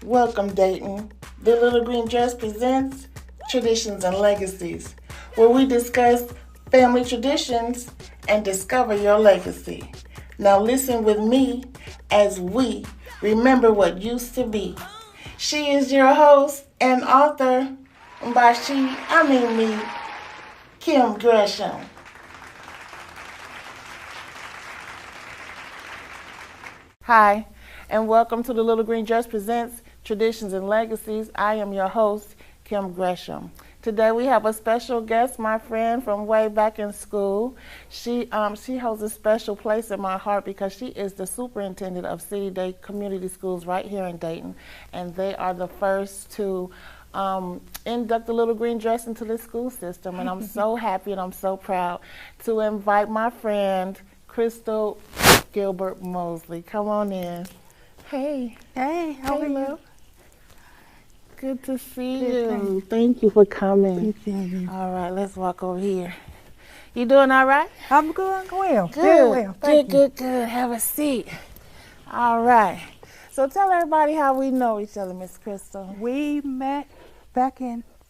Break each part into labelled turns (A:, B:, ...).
A: Welcome, Dayton. The Little Green Dress presents Traditions and Legacies, where we discuss family traditions and discover your legacy. Now listen with me as we remember what used to be. She is your host and author, and by she, I mean me, Kim Gresham. Hi, and welcome to the Little Green Dress presents Traditions and Legacies. I am your host, Kim Gresham. Today we have a special guest, my friend from way back in school. She holds a special place in my heart because she is the superintendent of City Day Community Schools right here in Dayton, and they are the first to induct the Little Green Dress into the school system, and I'm so happy and I'm so proud to invite my friend Crystal G Mosley. Come on in. Hey.
B: Hey, how are you?
A: Good to see you. Thank you for coming.
B: Good seeing you.
A: All right, let's walk over here. You doing all right?
B: I'm good, well.
A: Good.
B: Very well. Thank you.
A: Good. Have a seat. All right. So tell everybody how we know each other, Miss Crystal.
B: We met back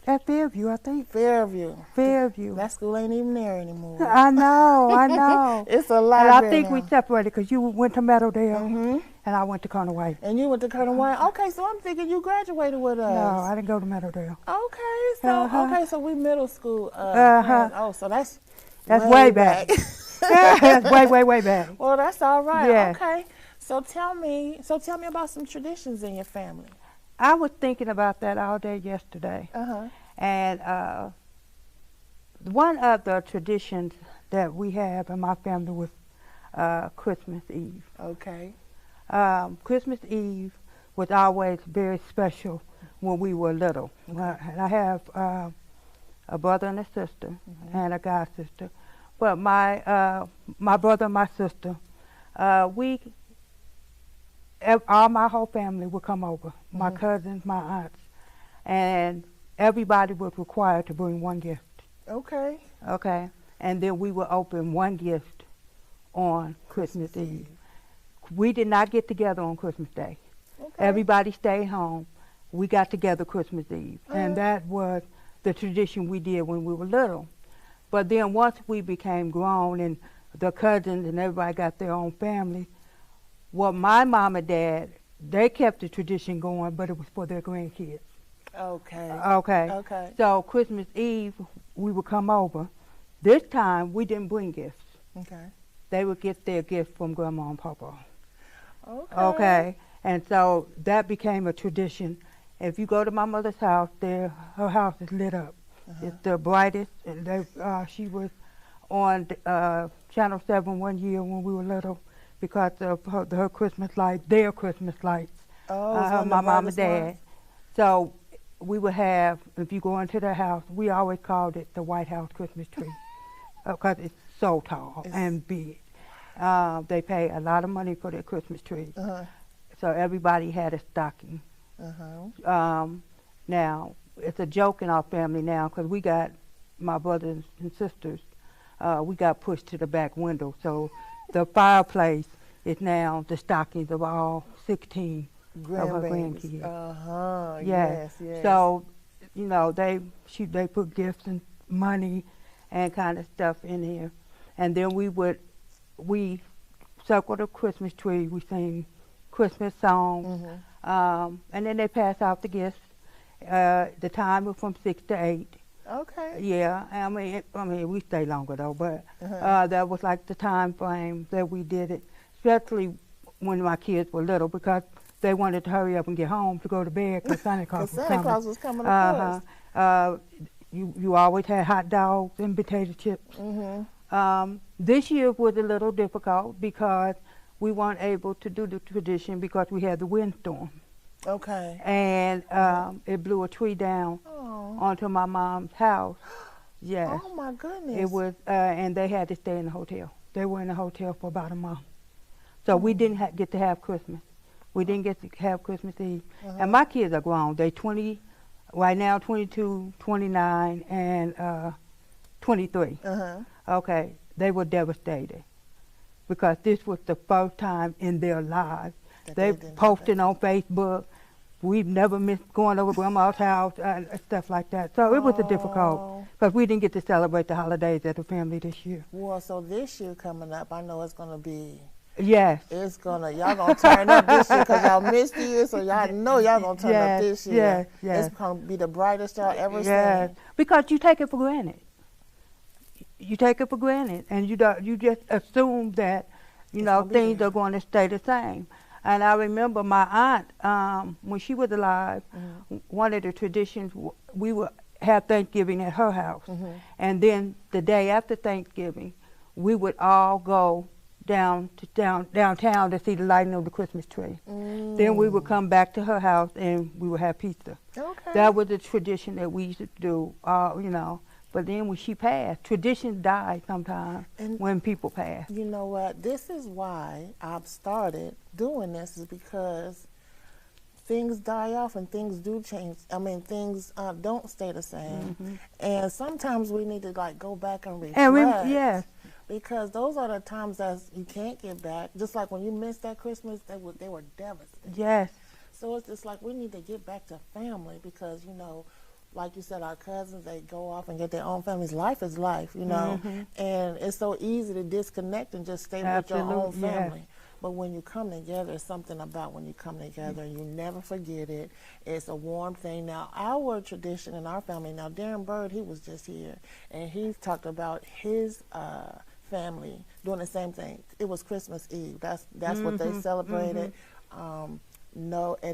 B: at Fairview, I think.
A: Fairview.
B: Fairview.
A: That school ain't even there anymore.
B: I know.
A: It's a lot.
B: And I think we separated because you went to Meadowdale and I went to Colonel White.
A: And you went to Colonel White? Okay, so I'm thinking you graduated with us.
B: No, I didn't go to Meadowdale.
A: Okay, so we middle school. Oh, so that's
B: way back. That's way back.
A: Well, that's all right.
B: Yeah.
A: Okay. So tell me about some traditions in your family.
B: I was thinking about that all day yesterday. And one of the traditions that we have in my family was Christmas Eve.
A: Okay.
B: Christmas Eve was always very special when we were little. And I have a brother and a sister and a god sister. But my brother and my sister, my whole family would come over, my cousins, my aunts, and everybody was required to bring one gift.
A: Okay.
B: Okay, and then we would open one gift on Christmas Eve. We did not get together on Christmas Day. Okay. Everybody stayed home. We got together Christmas Eve, and that was the tradition we did when we were little. But then once we became grown and the cousins and everybody got their own family, well, my mom and dad, they kept the tradition going, but it was for their grandkids. Okay. So Christmas Eve, we would come over. This time, we didn't bring gifts. Okay. They would get their gift from Grandma and Papa. Okay. And so that became a tradition. If you go to my mother's house, her house is lit up. It's the brightest. And she was on Channel 7 one year when we were little, because of her Christmas lights, their Christmas lights, my mom and dad. So we would have, if you go into their house, we always called it the White House Christmas tree, because it's so tall and big. They pay a lot of money for their Christmas tree. So everybody had a stocking. Now, it's a joke in our family now, because we got, my brothers and sisters, we got pushed to the back window. So the fireplace is now the stockings of all 16 of her grandkids.
A: Yes.
B: So, you know, they put gifts and money and kind of stuff in here. And then we circle the Christmas tree, we sing Christmas songs, and then they pass out the gifts. The time was from 6 to 8.
A: Okay.
B: Yeah, I mean, we stay longer though, but that was like the time frame that we did it, especially when my kids were little, because they wanted to hurry up and get home to go to bed because Santa Claus was coming.
A: Santa Claus was coming, of course.
B: You always had hot dogs and potato chips. This year was a little difficult because we weren't able to do the tradition because we had the windstorm.
A: Okay.
B: And it blew a tree down onto my mom's house. Yes.
A: Oh my goodness.
B: It was, and they had to stay in the hotel. They were in the hotel for about a month. So we didn't get to have Christmas. We didn't get to have Christmas Eve. And my kids are grown. They 20, right now 22, 29, and 23. Okay. They were devastated because this was the first time in their lives. They posted on Facebook, We've never missed going over grandma's house and stuff like that. So it was a difficult, because we didn't get to celebrate the holidays as a family this year.
A: Well, so this year coming up, I know it's going to be.
B: Yes.
A: It's gonna, y'all gonna turn up this year because y'all missed the year, so y'all know y'all gonna turn up this year.
B: Yes, yes.
A: It's gonna be the brightest y'all ever seen.
B: Because you take it for granted. You take it for granted, and you just assume that, things are going to stay the same. And I remember my aunt, when she was alive, one of the traditions, we would have Thanksgiving at her house. And then the day after Thanksgiving, we would all go downtown to see the lighting of the Christmas tree. Then we would come back to her house and we would have pizza.
A: Okay.
B: That was a tradition that we used to do, But then when she passed, traditions die sometimes when people pass.
A: You know what? This is why I've started doing this, is because things die off and things do change. I mean, things don't stay the same. And sometimes we need to go back and reflect.
B: Yes.
A: Because those are the times that you can't get back. Just like when you missed that Christmas, they were devastated.
B: Yes.
A: So it's just like we need to get back to family because, like you said, our cousins, they go off and get their own families. Life is life, and it's so easy to disconnect and just stay with your own family.
B: Yes.
A: But when you come together, it's something about when you come together, and you never forget it. It's a warm thing. Now, our tradition in our family, now Darren Bird, he was just here, and he talked about his family doing the same thing. It was Christmas Eve. That's what they celebrated. And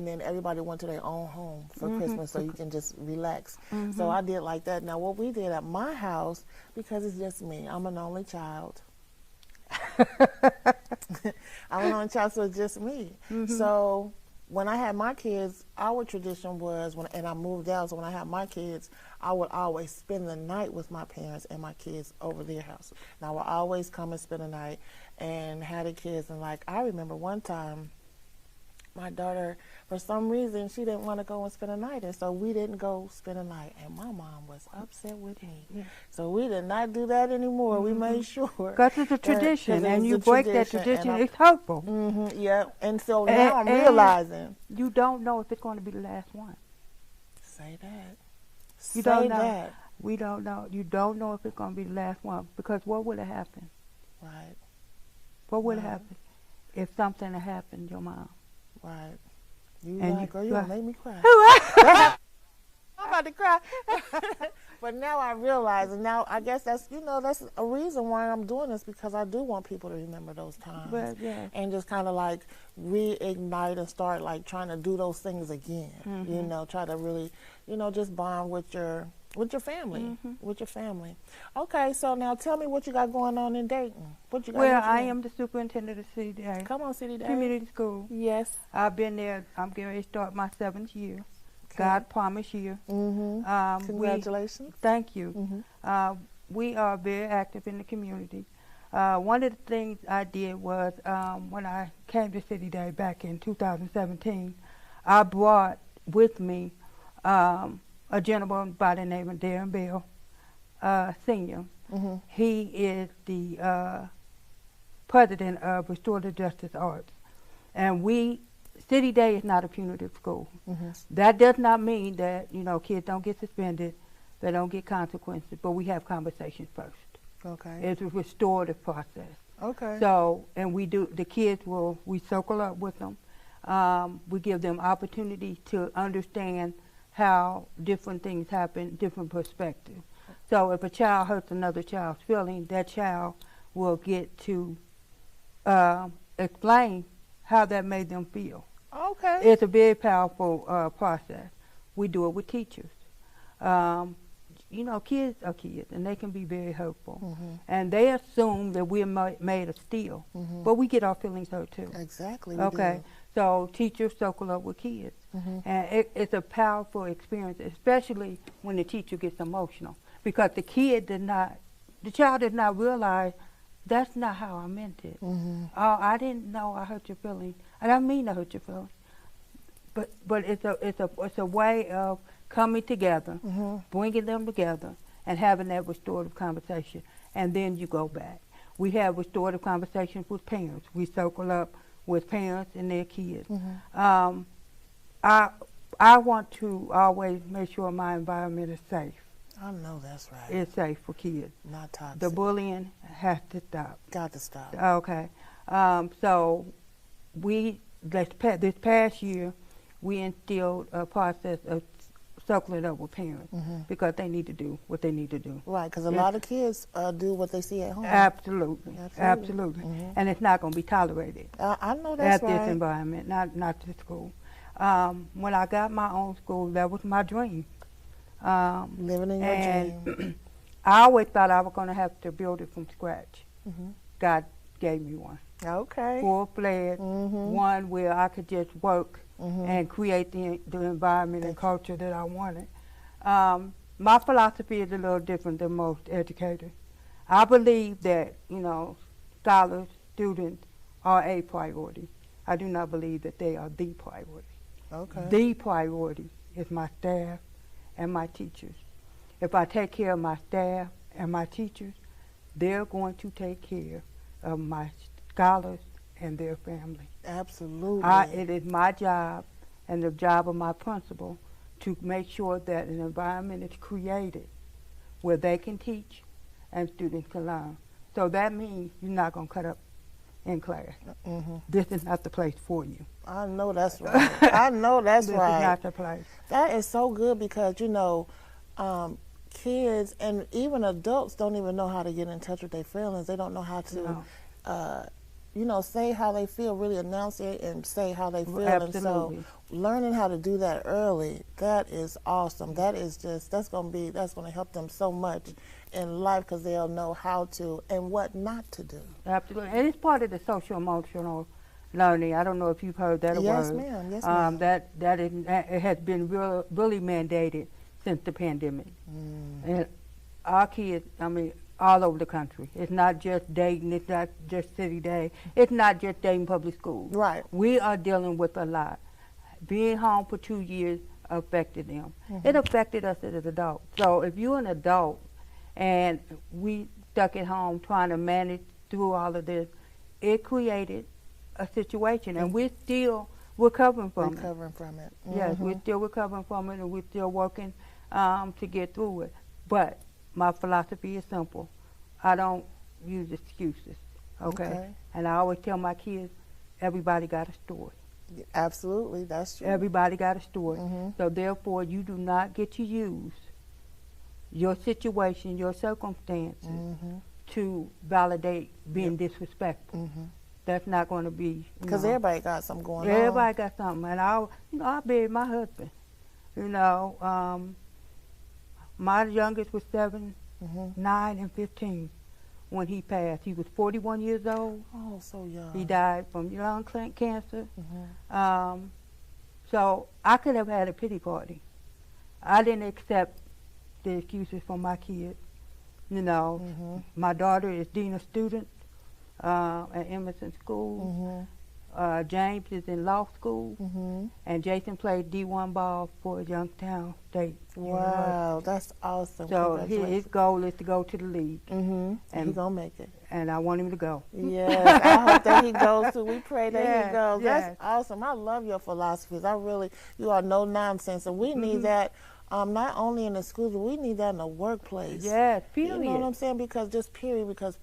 A: then everybody went to their own home for Christmas, so you can just relax. So I did like that. Now, what we did at my house, because it's just me, I'm an only child. I'm an only child, so it's just me. So when I had my kids, our tradition was, and I moved out, so when I had my kids, I would always spend the night with my parents and my kids over their house. And I would always come and spend the night and have the kids. And I remember one time, my daughter, for some reason, she didn't want to go and spend the night, and so we didn't go spend the night, and my mom was upset with me. So we did not do that anymore. We made sure.
B: Because it's a tradition, and you break that tradition, it's hurtful.
A: Yeah, and so now I'm realizing.
B: You don't know if it's going to be the last one.
A: Say that.
B: You don't know. That. We don't know. You don't know if it's going to be the last one, because what would have happened?
A: Right.
B: What would have happened if something had happened to your mom?
A: Right. Girl, you gonna make me cry. I'm about to cry. But now I realize, and now I guess that's a reason why I'm doing this, because I do want people to remember those times. And just kind of reignite and start trying to do those things again. Try to really, just bond with your family. With your family. Okay, so now tell me what you got going on in Dayton. What you got?
B: Well, I am the superintendent of CDA.
A: Come on, CDA.
B: Community school.
A: Yes.
B: I've been there. I'm getting ready to start my 7th year. Okay. God promised year.
A: Congratulations.
B: Thank you. We are very active in the community. One of the things I did was when I came to City Day back in 2017, I brought with me a gentleman by the name of Darren Bell, Sr. He is the president of Restorative Justice Arts. And City Day is not a punitive school. That does not mean that, kids don't get suspended, they don't get consequences, but we have conversations first.
A: Okay.
B: It's a restorative process.
A: Okay.
B: So, and the kids we circle up with them. We give them opportunity to understand how different things happen, different perspectives. So if a child hurts another child's feeling, that child will get to explain how that made them feel.
A: Okay.
B: It's a very powerful process. We do it with teachers. Kids are kids, and they can be very hurtful. And they assume that we're made of steel, but we get our feelings hurt too.
A: Exactly.
B: Okay. So teachers circle up with kids. And it's a powerful experience, especially when the teacher gets emotional, because the child did not realize that's not how I meant it. Oh, I didn't know I hurt your feelings. I don't mean to hurt your feelings. But it's a way of coming together, bringing them together, and having that restorative conversation. And then you go back. We have restorative conversations with parents. We circle up with parents and their kids. I want to always make sure my environment is safe.
A: I know that's right.
B: It's safe for kids.
A: Not toxic.
B: The bullying has to stop.
A: Got to stop.
B: Okay. So this past year, we instilled a process of circling up with parents because they need to do what they need to do.
A: Right, because a lot of kids do what they see at home.
B: Absolutely. And it's not going to be tolerated.
A: I know that's right.
B: At this environment, not this school. When I got my own school, that was my dream.
A: Living in your dream.
B: I always thought I was going to have to build it from scratch. God gave me one.
A: Okay.
B: Full-fledged, one where I could just work and create the environment and culture that I wanted. My philosophy is a little different than most educators. I believe that, scholars, students are a priority. I do not believe that they are the priority.
A: Okay.
B: The priority is my staff and my teachers. If I take care of my staff and my teachers, they're going to take care of my scholars and their family.
A: Absolutely.
B: It is my job and the job of my principal to make sure that an environment is created where they can teach and students can learn. So that means you're not going to cut up in class. This is not the place for you.
A: I know that's right. I know that's
B: this
A: right.
B: This is not the place.
A: That is so good because, kids and even adults don't even know how to get in touch with their feelings. They don't know how to, say how they feel, really enunciate and say how they feel.
B: Absolutely.
A: And so learning how to do that early, that is awesome. That is that's going to help them so much in life because they'll know how to and what not to do.
B: Absolutely. And it's part of the social emotional learning. I don't know if you've heard that word.
A: Yes, ma'am. Yes, ma'am.
B: It has been really mandated since the pandemic. And our kids, all over the country. It's not just Dayton, it's not just City Day, it's not just Dayton Public Schools.
A: Right.
B: We are dealing with a lot. Being home for 2 years affected them. It affected us as adults. So if you're an adult and we stuck at home trying to manage through all of this, it created a situation and we're still recovering from it. Yes, we're still recovering from it and we're still working to get through it. But my philosophy is simple. I don't use excuses, okay? And I always tell my kids, everybody got a story.
A: Absolutely, that's true.
B: Everybody got a story. So therefore, you do not get to use your situation, your circumstances to validate being disrespectful. That's not going to be,
A: because everybody got something going on.
B: Everybody got something. And I buried my husband. My youngest was 7, 9, and 15 when he passed. He was 41 years old.
A: Oh, so young.
B: He died from lung cancer. So I could have had a pity party. I didn't accept the excuses from my kids. My daughter is dean of students at Emerson School. James is in law school, and Jason played D1 ball for Youngstown State.
A: Wow, that's awesome.
B: So his goal is to go to the league.
A: And he's going to make it.
B: And I want him to go.
A: Yes, I hope that he goes too. We pray that he goes.
B: Yes.
A: That's awesome. I love your philosophies. You are no nonsense. And we need that not only in the schools, but we need that in the workplace.
B: Yes, period.
A: You know what I'm saying? Because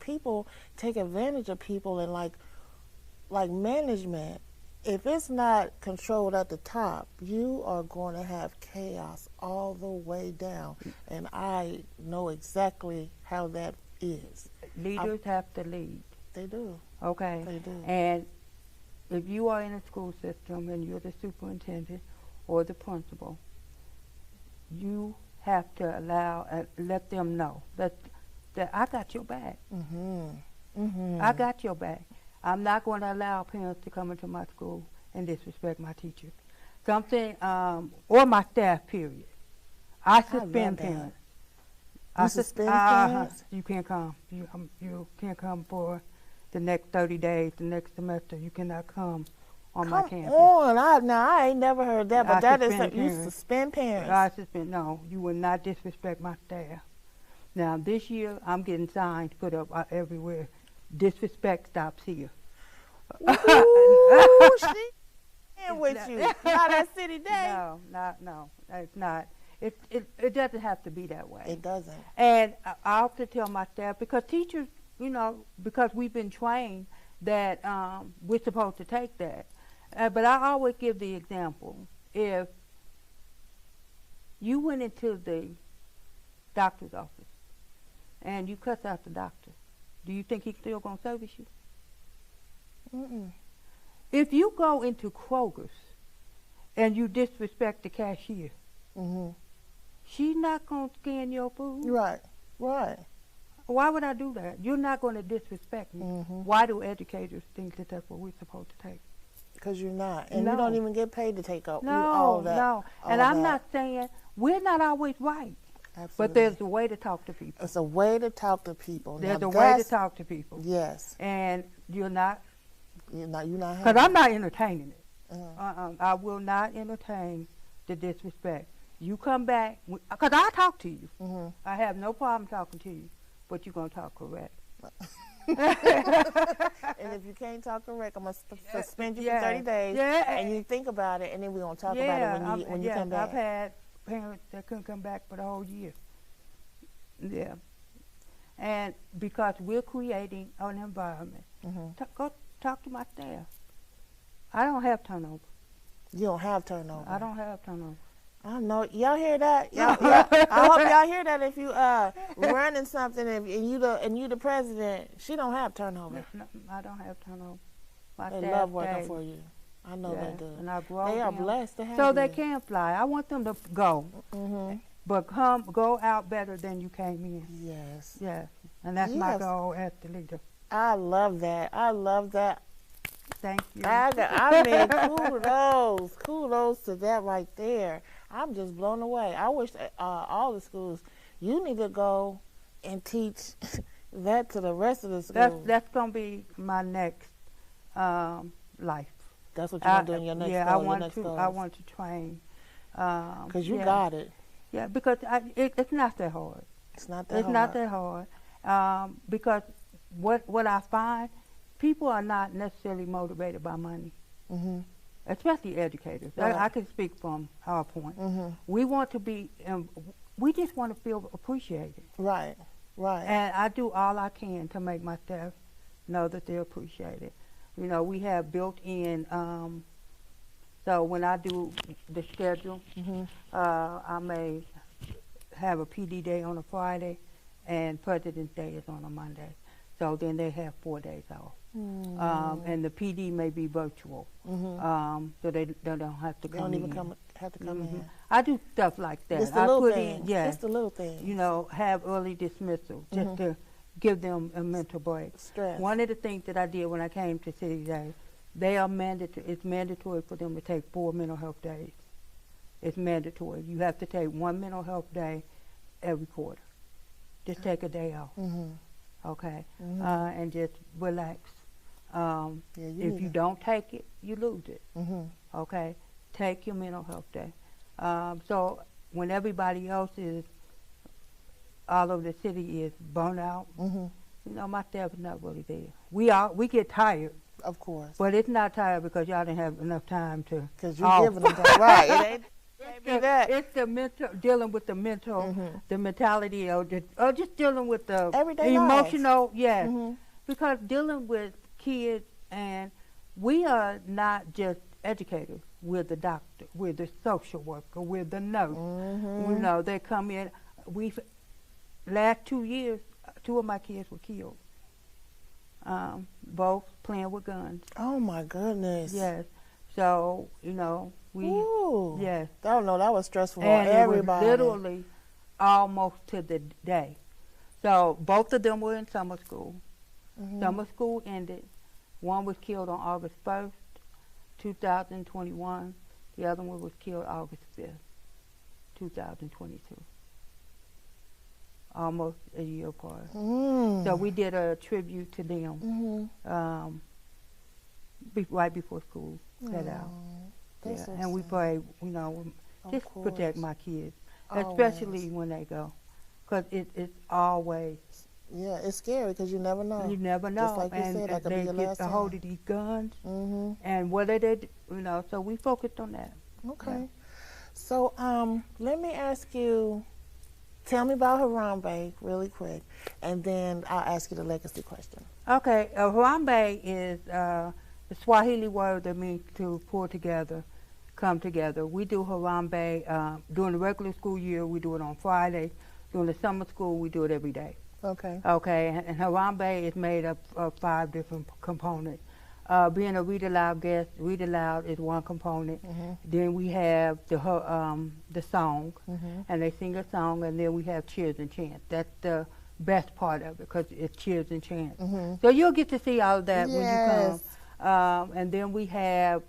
A: people take advantage of people and like management, if it's not controlled at the top, you are going to have chaos all the way down. And I know exactly how that is.
B: Leaders have to lead.
A: They do.
B: Okay.
A: They do.
B: And if you are in a school system and you're the superintendent or the principal, you have to let them know that I got your back. I got your back. I'm not going to allow parents to come into my school and disrespect my teachers. Or my staff, period. I suspend parents.
A: You suspend parents?
B: You can't come. You can't come for the next 30 days, the next semester. You cannot come on my campus.
A: Come on. I ain't never heard that, but that is you suspend parents.
B: I suspend. No, you will not disrespect my staff. Now, this year, I'm getting signs put up everywhere. Disrespect stops here.
A: Ooh, And with you, not that city day.
B: No, it's not. It doesn't have to be that way.
A: It doesn't.
B: And I often tell my staff, because teachers, you know, because we've been trained that we're supposed to take that. But I always give the example. If you went into the doctor's office and you cuss out the doctor, do you think he's still going to service you?
A: Mm-mm.
B: If you go into Kroger's and you disrespect the cashier, she's not going to scan your food.
A: Right, right.
B: Why would I do that? You're not going to disrespect me. Why do educators think that that's what we're supposed to take?
A: Because you're not. And you don't even get paid to take up
B: No,
A: all that.
B: no. And I'm not saying we're not always right.
A: Absolutely.
B: But there's a way to talk to people.
A: It's a way to talk to people.
B: There's a way to talk to people.
A: Yes.
B: And you're not.
A: You're not.
B: Because I'm not entertaining it. I will not entertain the disrespect. You come back, because I talk to you. I have no problem talking to you, but you're going to talk correct.
A: And if you can't talk correct, I'm going to suspend you for 30 days.
B: Yeah.
A: And you think about it, and then we're going to talk about it when you come back.
B: I've had parents that couldn't come back for the whole year. Yeah. And because we're creating an environment. Go talk to my staff. I don't have turnover.
A: You don't have turnover.
B: I don't have turnover.
A: I know. Y'all hear that? I hope y'all hear that. If you running something and you the president, she don't have turnover.
B: No, I don't have turnover.
A: They love working for you. I know they do.
B: And I grow
A: they are
B: them
A: blessed to have
B: so
A: you.
B: they can fly. I want them to go, but go out better than you came in.
A: Yes.
B: Yes. And that's my goal as the leader.
A: I love that. I love that.
B: Thank you.
A: I mean, kudos to that right there. I'm just blown away. I wish all the schools, you need to go and teach that to the rest of the schools.
B: That's going to be my next life.
A: That's what you're going to do in your next
B: goal?
A: I
B: want to train.
A: Because you got it.
B: Yeah, because it's not that hard.
A: It's not that hard.
B: It's not that hard. Because what I find, people are not necessarily motivated by money. Especially educators. Right. I can speak from our point. We want to be, we just want to feel appreciated.
A: Right, right.
B: And I do all I can to make my staff know that they're appreciated. You know, we have built in, so when I do the schedule, I may have a PD day on a Friday and President's Day is on a Monday. So then they have 4 days off. And the PD may be virtual, so they don't have to come in. They don't even
A: have to come in.
B: I do stuff like that.
A: It's the little things. It's the little things.
B: You know, have early dismissal just to give them a mental break.
A: Stress.
B: One of the things that I did when I came to City Day, they are mandatory. It's mandatory for them to take 4 mental health days. It's mandatory. You have to take 1 mental health day every quarter. Just take a day off. Okay, and just relax. If you don't take it, you lose it. Okay, take your mental health day. So when everybody else is, all over the city is burnt out, you know, my staff is not really there. We get tired.
A: Of course.
B: But it's not tired because y'all didn't have enough time to.
A: Because you're giving them time. Right. It ain't.
B: It's the mental, dealing with the mental, the mentality, or just dealing with the
A: everyday
B: emotional,
A: life.
B: Yes. Because dealing with kids, and we are not just educators. We're the doctor, we're the social worker, we're the nurse. You know, they come in. Last 2 years, 2 of my kids were killed. Both playing with guns.
A: Oh my goodness.
B: Yes. So, you know, yes.
A: I don't know, that was stressful for everybody.
B: It was literally almost to the day. So both of them were in summer school. Summer school ended. One was killed on August 1st, 2021. The other one was killed August 5th, 2022. Almost a year apart. So we did a tribute to them right before school set out.
A: So
B: and we pray, you know, just protect my kids, especially when they go, because it's always
A: Yeah, it's scary because you never know.
B: You never know.
A: Just like you said, that could
B: they
A: be your
B: get
A: last
B: a hold of these guns, and what they did, so we focused on that.
A: Okay.
B: Yeah.
A: So let me ask you, tell me about HARAMBE really quick, and then I'll ask you the legacy question.
B: Okay, HARAMBE is the Swahili word that means to pull together, come together. We do HARAMBE during the regular school year. We do it on Friday. During the summer school, we do it every day.
A: Okay.
B: Okay, and HARAMBE is made up of 5 different components. Being a read aloud guest, read aloud is one component. Then we have the song, and they sing a song, and then we have cheers and chants. That's the best part of it because it's cheers and chants. So you'll get to see all of that when you come. And then we have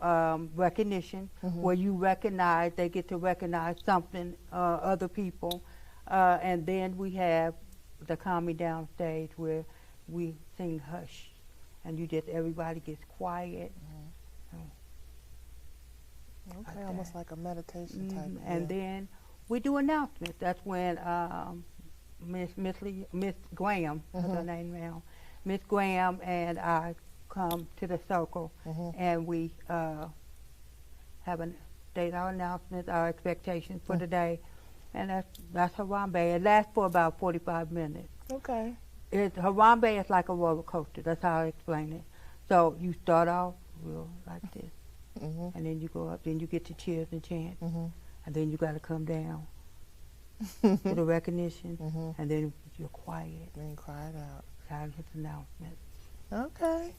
B: recognition, where you recognize, they get to recognize something, other people. And then we have the calming down stage where we sing hush. And everybody gets quiet.
A: Okay, almost like a meditation type.
B: And then we do announcements. That's when Miss Graham, that's her name now, Miss Graham and I come to the circle, and we have our announcements, our expectations for the day, and that's HARAMBE. It lasts for about 45 minutes.
A: Okay.
B: HARAMBE is like a roller coaster. That's how I explain it. So you start off real like this, and then you go up. Then you get to cheers and chants, and then you got to come down to the recognition, and then you're quiet.
A: Then quiet out.
B: Time hits announcements.
A: Okay.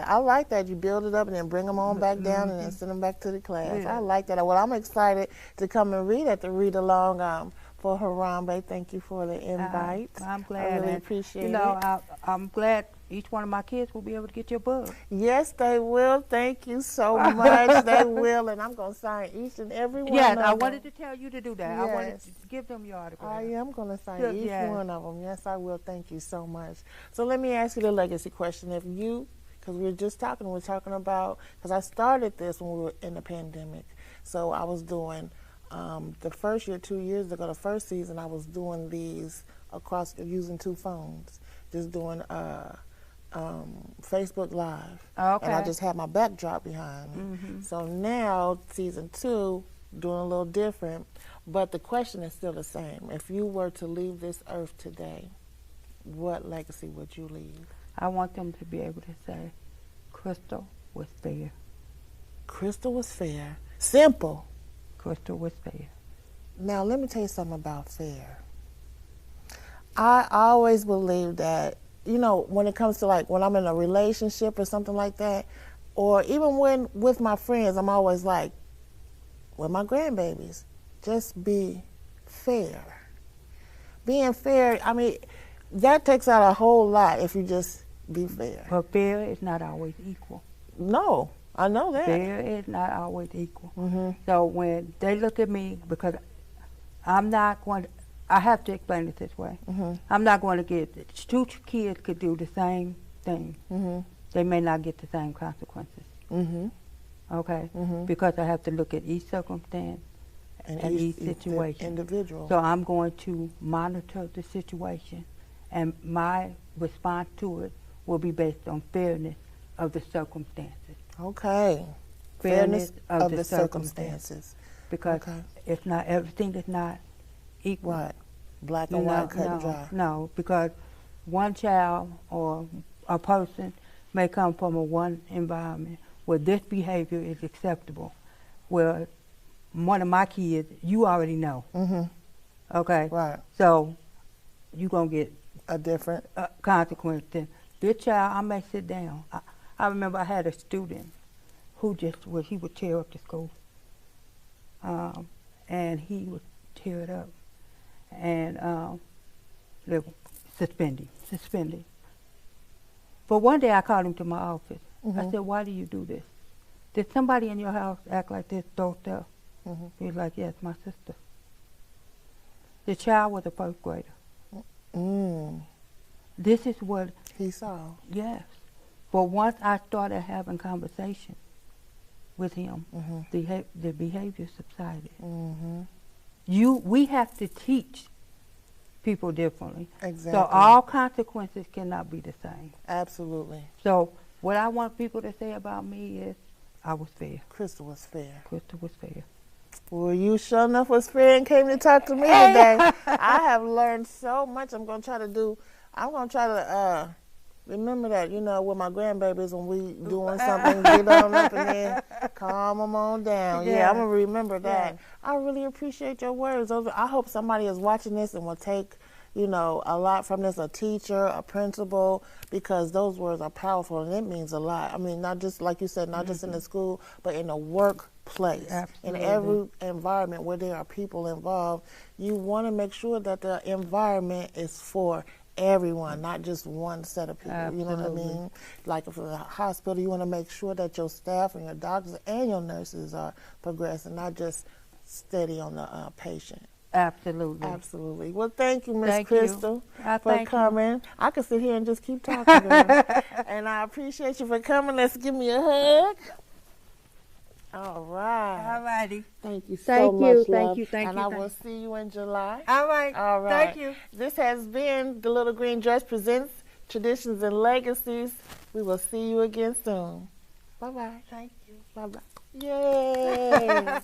A: I like that. You build it up and then bring them on back down and then send them back to the class.
B: Yeah.
A: I like that. Well, I'm excited to come and read at the read along for HARAMBE. Thank you for the invite.
B: I'm glad.
A: I really appreciate it.
B: I'm glad each one of my kids will be able to get your book.
A: Yes, they will. Thank you so much. They will, and I'm going to sign each and every one of them.
B: Yes, I wanted to tell you to do that.
A: Yes.
B: I wanted to give them your autograph.
A: I am going to sign each one of them. Yes, I will. Thank you so much. So let me ask you the legacy question. If you, because we're talking about, because I started this when we were in the pandemic. So I was doing, the first year, 2 years ago, the first season, I was doing these across, using 2 phones, just doing Facebook Live.
B: Okay.
A: And I just had my backdrop behind me. So now, season 2, doing a little different, but the question is still the same. If you were to leave this earth today, what legacy would you leave?
B: I want them to be able to say, Crystal was fair.
A: Crystal was fair. Simple.
B: Crystal was fair.
A: Now, let me tell you something about fair. I always believe that, when it comes to when I'm in a relationship or something like that, or even when with my friends, I'm always like, with my grandbabies, just be fair. Being fair, that takes out a whole lot if you just be fair.
B: But fair is not always equal.
A: No, I know that.
B: Fair is not always equal. So when they look at me, because I'm not going to, I have to explain it this way. I'm not going to get, 2 kids could do the same thing. They may not get the same consequences. Okay? Because I have to look at each circumstance and each situation.
A: Individual.
B: So I'm going to monitor the situation, and my response to it will be based on fairness of the circumstances.
A: Okay. Fairness of the circumstances.
B: Because it's not, everything is not equal.
A: Right. Black and white, cut and dry.
B: No, because one child or a person may come from one environment where this behavior is acceptable, where one of my kids, you already know. Okay?
A: Right.
B: So you're going to get
A: a different
B: consequence. This child, I may sit down. I remember I had a student who he would tear up the school. And he would tear it up. And they were suspending. But one day I called him to my office. I said, why do you do this? Did somebody in your house act like this, throw stuff? He was like, yes, my sister. The child was a 1st grader. This is what
A: he saw.
B: Yes. But once I started having conversation with him, the behavior subsided. We have to teach people differently.
A: Exactly.
B: So all consequences cannot be the same.
A: Absolutely.
B: So what I want people to say about me is, I was fair.
A: Crystal was fair.
B: Crystal was fair.
A: Well, you sure enough was fair and came to talk to me today. I have learned so much. I'm going to try to remember that, you know, with my grandbabies when we doing something, get on up and then calm them on down. Yeah, I'm going to remember that. I really appreciate your words. I hope somebody is watching this and will take, you know, a lot from this, a teacher, a principal, because those words are powerful and it means a lot. I mean, not just, like you said, not just in the school, but in the workplace.
B: Absolutely.
A: In every environment where there are people involved, you want to make sure that the environment is for everyone, not just one set of people.
B: Absolutely.
A: You know what I mean? Like if in a hospital, you want to make sure that your staff and your doctors and your nurses are progressing, not just steady on the patient.
B: Absolutely.
A: Absolutely. Well, thank you, Miss Crystal, for coming. I could sit here and just keep talking, girl. And I appreciate you for coming. Let's give me a hug. All right.
B: All righty.
A: Thank you so much, love.
B: Thank you.
A: And I will see you in July.
B: All right.
A: All right.
B: Thank you.
A: This has been The Little Green Dress Presents Traditions and Legacies. We will see you again soon. Bye-bye.
B: Thank you.
A: Bye-bye. Yay.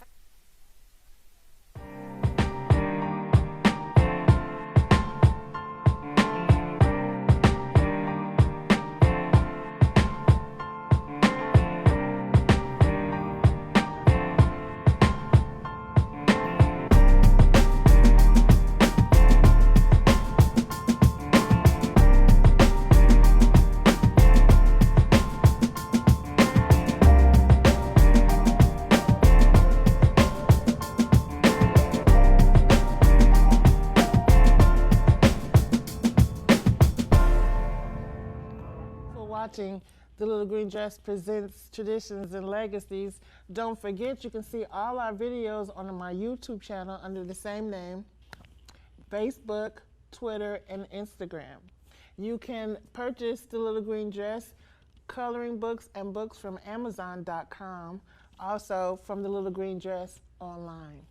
A: Watching The Little Green Dress Presents Traditions and Legacies. Don't forget, you can see all our videos on my YouTube channel under the same name, Facebook, Twitter, and Instagram. You can purchase The Little Green Dress coloring books and books from Amazon.com, also from The Little Green Dress online.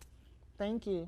A: Thank you.